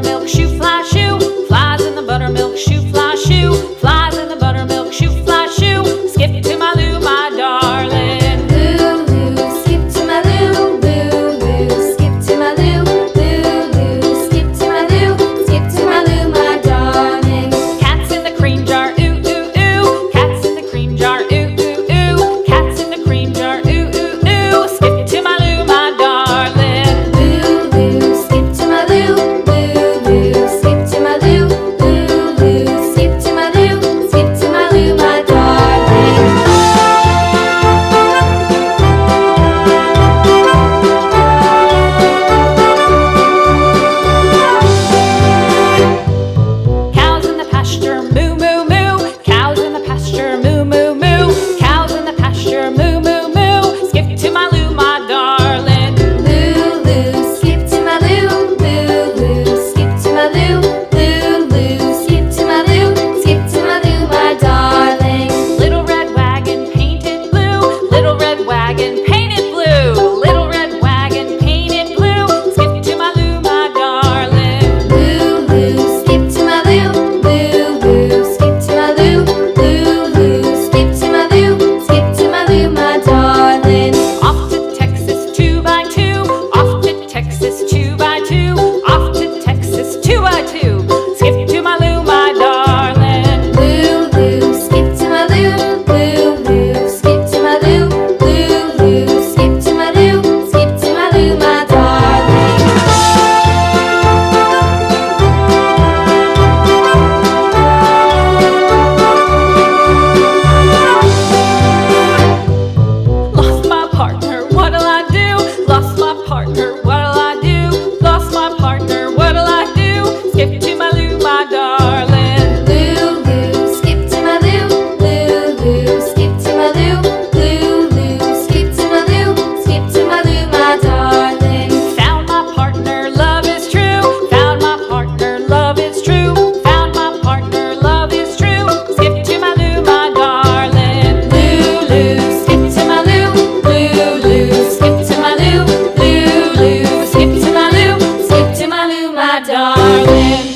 buttermilk shoe, fly shoe. Flies in the buttermilk shoe, fly shoe. Flies in the buttermilk shoe, fly shoe. Skip to my Lou, my darling. Lou, skip to my Lou, Lou, skip to my Lou, Lou, skip to my Lou, skip to my Lou, my darling. Cats in the cream jar, ooh, ooh, ooh. Cats in the cream jar, ooh, ooh, ooh. Cats in the cream jar, ooh, ooh, ooh. Skip to my Lou, my darling. Lou, skip to my Lou, Lou, skip to my Lou, Lou, skip to my Lou, skip to my Lou, my darling. Cows in the pasture, moo, moo, moo. Cows in the pasture, moo, moo, moo. Cows in the pasture, moo, moo, moo. Skip to my Lou, my darling. Lou, skip to my Lou, Lou, skip to my Lou, Lou, skip to my Lou, skip to my Lou, my darling. Little red wagon painted blue. Little red wagon painted blue. Little red wagon painted blue. Skip to my Lou, my darling. Lou, skip to my Lou, Lou, skip to my Lou, Lou, skip to my Lou, skip to my Lou, my darling. Off to Texas 2x2. Off to Texas 2x2. Off to Texas 2x2. Skip to my Lou, my darling. Lou, skip to my Lou, Lou, skip to my Lou, Lou, skip to my Lou, skip to my Lou, my darling. Lost my partner, what'll I do? Lost my partner, what'll I do? Lost my partner, what'll I do? Skip to my Lou, my darling. Lou, skip to my Lou, Lou, skip to my Lou, Lou, skip to my Lou, skip to my Lou, my darling. Found my partner, love is true. Found my partner, love is true. Found my partner, love is true. Skip to my Lou, my darling. Lou, skip to my Lou, Lou, skip to my Lou, Lou, skip to my Lou, skip to my Lou, my darling.